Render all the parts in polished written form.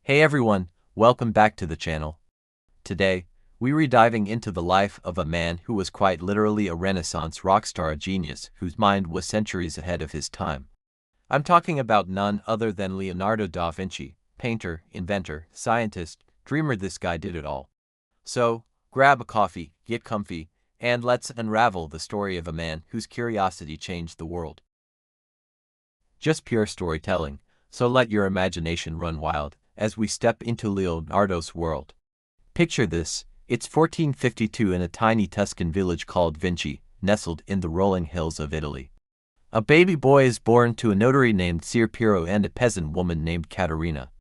Hey everyone, welcome back to the channel. Today, we're diving into the life of a man who was quite literally a Renaissance rock star, a genius whose mind was centuries ahead of his time. I'm talking about none other than Leonardo da Vinci, painter, inventor, scientist, dreamer. This guy did it all. So, grab a coffee, get comfy, and let's unravel the story of a man whose curiosity changed the world. Just pure storytelling, so let your imagination run wild as we step into Leonardo's world. Picture this, it's 1452 in a tiny Tuscan village called Vinci, nestled in the rolling hills of Italy. A baby boy is born to a notary named Ser Piero and a peasant woman named Caterina.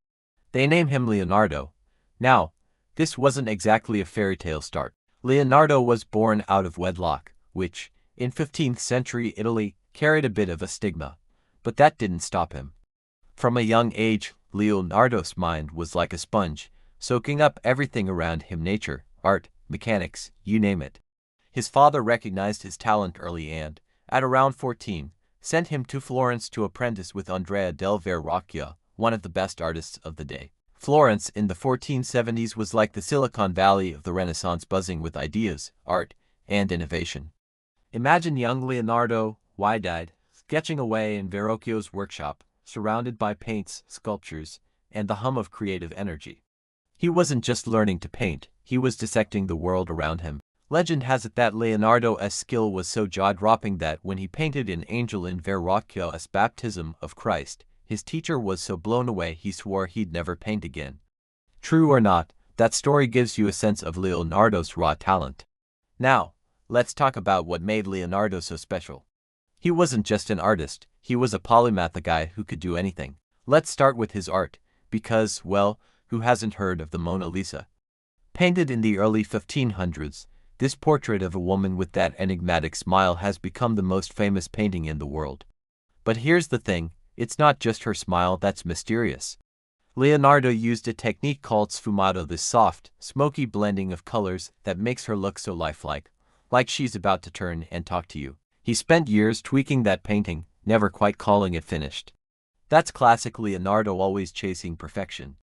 They name him Leonardo. Now, this wasn't exactly a fairy tale start. Leonardo was born out of wedlock, which, in 15th century Italy, carried a bit of a stigma. But that didn't stop him. From a young age, Leonardo's mind was like a sponge, soaking up everything around him: nature, art, mechanics, you name it. His father recognized his talent early and, at around 14, sent him to Florence to apprentice with Andrea del Verrocchio, one of the best artists of the day. Florence in the 1470s was like the Silicon Valley of the Renaissance, buzzing with ideas, art, and innovation. Imagine young Leonardo, wide-eyed, sketching away in Verrocchio's workshop, surrounded by paints, sculptures, and the hum of creative energy. He wasn't just learning to paint, he was dissecting the world around him. Legend has it that Leonardo's skill was so jaw-dropping that when he painted an angel in Verrocchio's Baptism of Christ, his teacher was so blown away he swore he'd never paint again. True or not, that story gives you a sense of Leonardo's raw talent. Now, let's talk about what made Leonardo so special. He wasn't just an artist, he was a polymath, a guy who could do anything. Let's start with his art, because, well, who hasn't heard of the Mona Lisa? Painted in the early 1500s, this portrait of a woman with that enigmatic smile has become the most famous painting in the world. But here's the thing, it's not just her smile that's mysterious. Leonardo used a technique called sfumato, this soft, smoky blending of colors that makes her look so lifelike, like she's about to turn and talk to you. He spent years tweaking that painting, never quite calling it finished. That's classic Leonardo, always chasing perfection.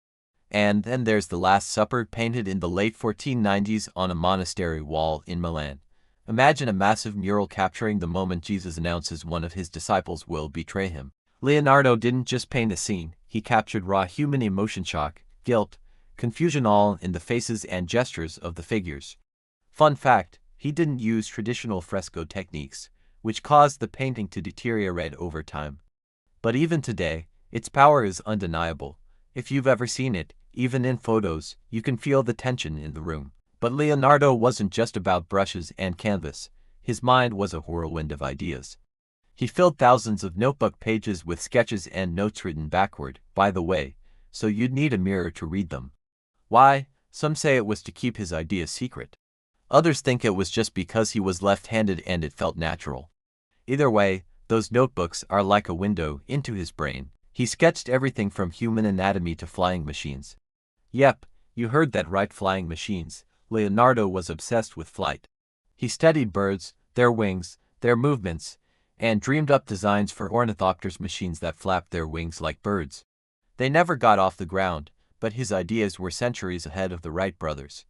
And then there's the Last Supper, painted in the late 1490s on a monastery wall in Milan. Imagine a massive mural capturing the moment Jesus announces one of his disciples will betray him. Leonardo didn't just paint a scene, he captured raw human emotion: shock, guilt, confusion, all in the faces and gestures of the figures. Fun fact, he didn't use traditional fresco techniques, which caused the painting to deteriorate over time. But even today, its power is undeniable. If you've ever seen it, even in photos, you can feel the tension in the room. But Leonardo wasn't just about brushes and canvas. His mind was a whirlwind of ideas. He filled thousands of notebook pages with sketches and notes written backward, by the way, so you'd need a mirror to read them. Why? Some say it was to keep his ideas secret. Others think it was just because he was left-handed and it felt natural. Either way, those notebooks are like a window into his brain. He sketched everything from human anatomy to flying machines. Yep, you heard that right, flying machines. Leonardo was obsessed with flight. He studied birds, their wings, their movements, and dreamed up designs for ornithopters, machines that flapped their wings like birds. They never got off the ground, but his ideas were centuries ahead of the Wright brothers.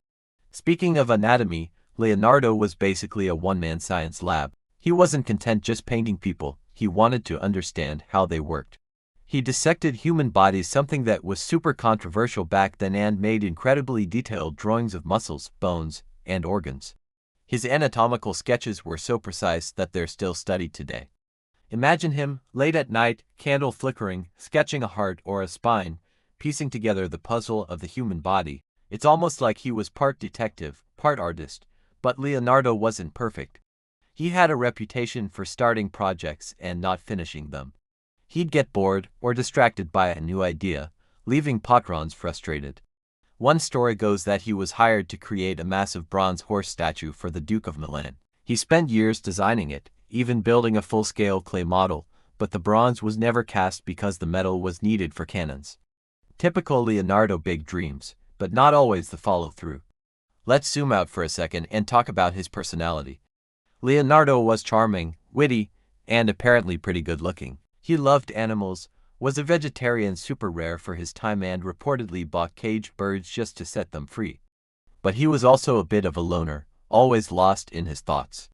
Speaking of anatomy, Leonardo was basically a one-man science lab. He wasn't content just painting people, he wanted to understand how they worked. He dissected human bodies, something that was super controversial back then, and made incredibly detailed drawings of muscles, bones, and organs. His anatomical sketches were so precise that they're still studied today. Imagine him, late at night, candle flickering, sketching a heart or a spine, piecing together the puzzle of the human body. It's almost like he was part detective, part artist. But Leonardo wasn't perfect. He had a reputation for starting projects and not finishing them. He'd get bored or distracted by a new idea, leaving patrons frustrated. One story goes that he was hired to create a massive bronze horse statue for the Duke of Milan. He spent years designing it, even building a full-scale clay model, but the bronze was never cast because the metal was needed for cannons. Typical Leonardo: big dreams, but not always the follow-through. Let's zoom out for a second and talk about his personality. Leonardo was charming, witty, and apparently pretty good-looking. He loved animals, was a vegetarian super rare for his time and reportedly bought caged birds just to set them free. But he was also a bit of a loner, always lost in his thoughts.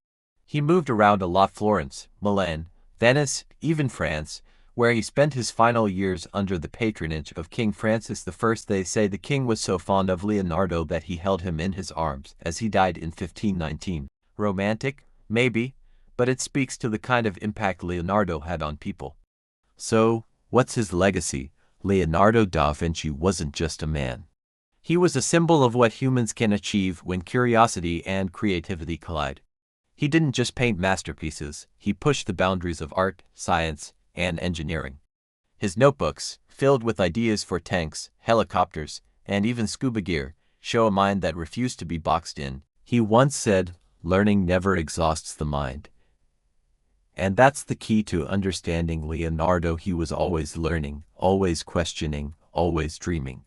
He moved around a lot: Florence, Milan, Venice, even France, where he spent his final years under the patronage of King Francis I. They say the king was so fond of Leonardo that he held him in his arms as he died in 1519. Romantic? Maybe, but it speaks to the kind of impact Leonardo had on people. So, what's his legacy? Leonardo da Vinci wasn't just a man. He was a symbol of what humans can achieve when curiosity and creativity collide. He didn't just paint masterpieces, he pushed the boundaries of art, science, and engineering. His notebooks, filled with ideas for tanks, helicopters, and even scuba gear, show a mind that refused to be boxed in. He once said, "Learning never exhausts the mind." And that's the key to understanding Leonardo. He was always learning, always questioning, always dreaming.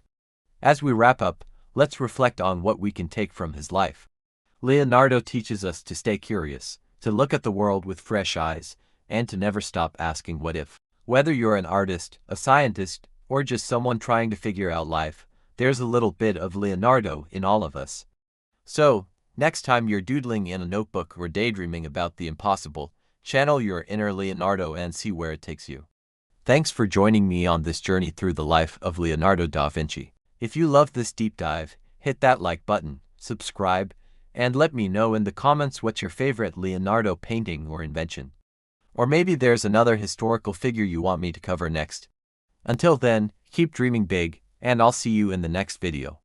As we wrap up, let's reflect on what we can take from his life. Leonardo teaches us to stay curious, to look at the world with fresh eyes, and to never stop asking what if. Whether you're an artist, a scientist, or just someone trying to figure out life, there's a little bit of Leonardo in all of us. So, next time you're doodling in a notebook or daydreaming about the impossible, channel your inner Leonardo and see where it takes you. Thanks for joining me on this journey through the life of Leonardo da Vinci. If you loved this deep dive, hit that like button, subscribe, and let me know in the comments what's your favorite Leonardo painting or invention. Or maybe there's another historical figure you want me to cover next. Until then, keep dreaming big, and I'll see you in the next video.